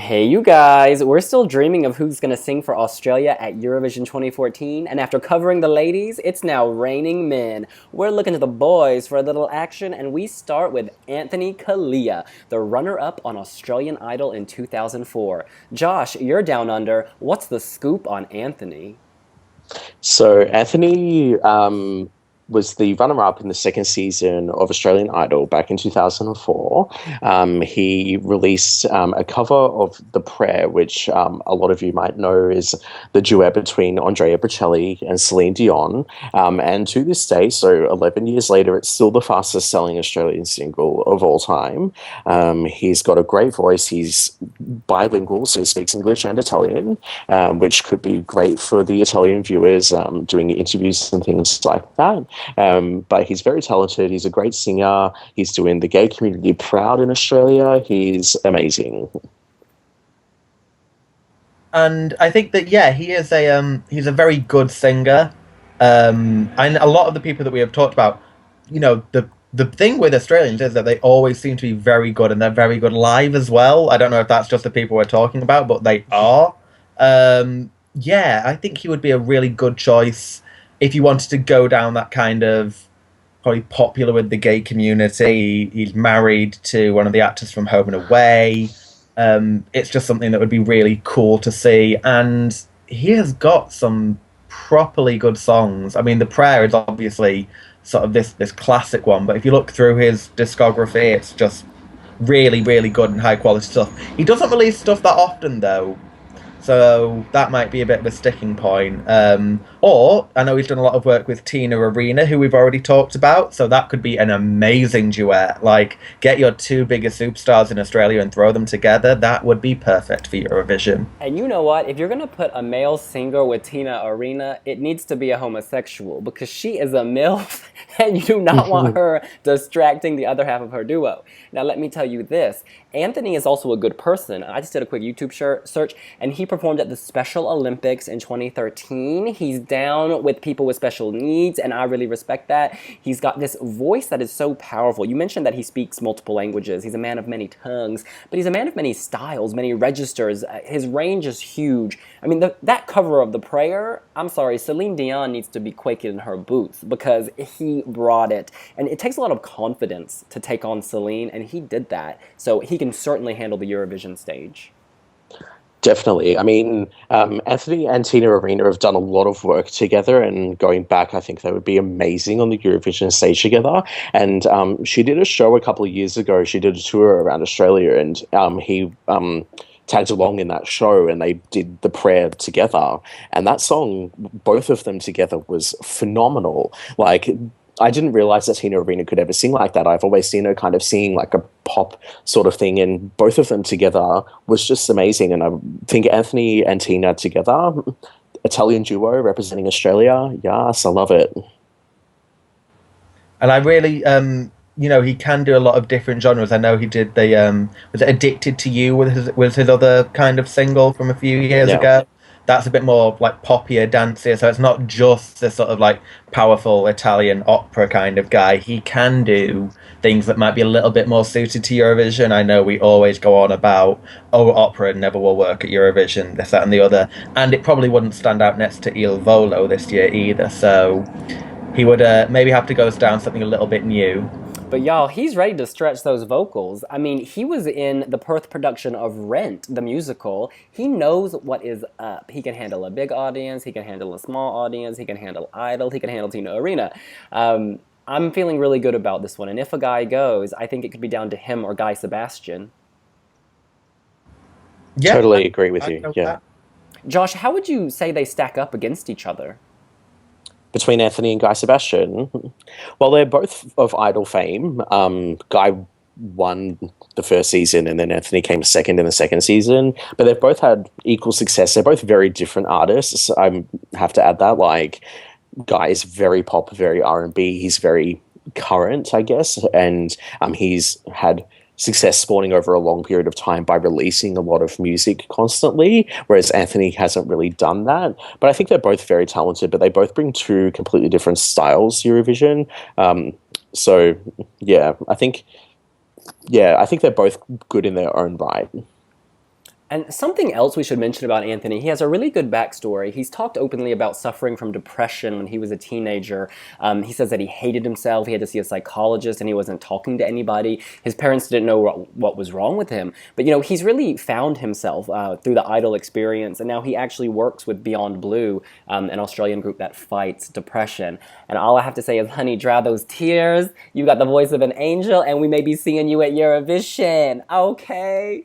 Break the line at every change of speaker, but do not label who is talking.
Hey, you guys, we're still dreaming of who's going to sing for Australia at Eurovision 2014, and after covering the ladies, it's now raining men. We're looking to the boys for a little action, and we start with Anthony Callea, the runner-up on Australian Idol in 2004. Josh, you're down under. What's the scoop on Anthony?
So Anthony was the runner-up in the second season of Australian Idol back in 2004. He released a cover of The Prayer, which a lot of you might know is the duet between Andrea Bocelli and Celine Dion. And to this day, so 11 years later, it's still the fastest-selling Australian single of all time. He's got a great voice. He's bilingual, so he speaks English and Italian, which could be great for the Italian viewers doing interviews and things like that. But he's very talented. He's a great singer. He's doing the gay community proud in Australia. He's amazing.
And I think that he is he's a very good singer. And a lot of the people that we have talked about, the thing with Australians is that they always seem to be very good, and they're very good live as well. I don't know if that's just the people we're talking about, but they are. I think he would be a really good choice if you wanted to go down that kind of probably popular with the gay community. He's married to one of the actors from Home and Away. It's just something that would be really cool to see. And he has got some properly good songs. I mean, The Prayer is obviously sort of this classic one, but if you look through his discography, it's just really, really good and high quality stuff. He doesn't release stuff that often, though. So that might be a bit of a sticking point. Or I know he's done a lot of work with Tina Arena, who we've already talked about. So that could be an amazing duet. Like, get your two biggest superstars in Australia and throw them together. That would be perfect for Eurovision.
And you know what? If you're going to put a male singer with Tina Arena, it needs to be a homosexual because she is a MILF and you do not want her distracting the other half of her duo. Now, let me tell you this. Anthony is also a good person. I just did a quick YouTube search, and he performed at the Special Olympics in 2013. He's down with people with special needs, and I really respect that. He's got this voice that is so powerful. You mentioned that he speaks multiple languages. He's a man of many tongues, but he's a man of many styles, many registers. His range is huge. I mean, that cover of The Prayer, I'm sorry, Celine Dion needs to be quaking in her boots because he brought it. And it takes a lot of confidence to take on Celine, and he did that. So he can certainly handle the Eurovision stage.
Definitely. I mean, Anthony and Tina Arena have done a lot of work together, and going back, I think they would be amazing on the Eurovision stage together. And she did a show a couple of years ago. She did a tour around Australia, and he tagged along in that show, and they did The Prayer together. And that song, both of them together, was phenomenal. Like, I didn't realize that Tina Arena could ever sing like that. I've always seen her kind of sing like a pop sort of thing, and both of them together was just amazing. And I think Anthony and Tina together, Italian duo representing Australia, yes, I love it.
And I really, he can do a lot of different genres. I know he did the, was it Addicted to You was his other kind of single from a few years ago. That's a bit more like poppier, dancier, so it's not just the sort of like powerful Italian opera kind of guy. He can do things that might be a little bit more suited to Eurovision. I know we always go on about, opera never will work at Eurovision, this, that, and the other, and it probably wouldn't stand out next to Il Volo this year either, so he would maybe have to go down something a little bit new.
But y'all, he's ready to stretch those vocals. I mean, he was in the Perth production of Rent, the musical. He knows what is up. He can handle a big audience. He can handle a small audience. He can handle Idol. He can handle Tina Arena. I'm feeling really good about this one. And if a guy goes, I think it could be down to him or Guy Sebastian.
Yeah, totally agree with you. Yeah.
That. Josh, how would you say they stack up against each other?
Between Anthony and Guy Sebastian? Well, they're both of Idol fame. Guy won the first season, and then Anthony came second in the second season. But they've both had equal success. They're both very different artists. I have to add that. Like, Guy is very pop, very R&B. He's very current, I guess. And he's had success spawning over a long period of time by releasing a lot of music constantly, whereas Anthony hasn't really done that. But I think they're both very talented, but they both bring two completely different styles to Eurovision. So, I think they're both good in their own right.
And something else we should mention about Anthony, he has a really good backstory. He's talked openly about suffering from depression when he was a teenager. He says that he hated himself, he had to see a psychologist, and he wasn't talking to anybody. His parents didn't know what was wrong with him. But, you know, he's really found himself through the Idol experience, and now he actually works with Beyond Blue, an Australian group that fights depression. And all I have to say is, honey, dry those tears. You got the voice of an angel, and we may be seeing you at Eurovision, okay?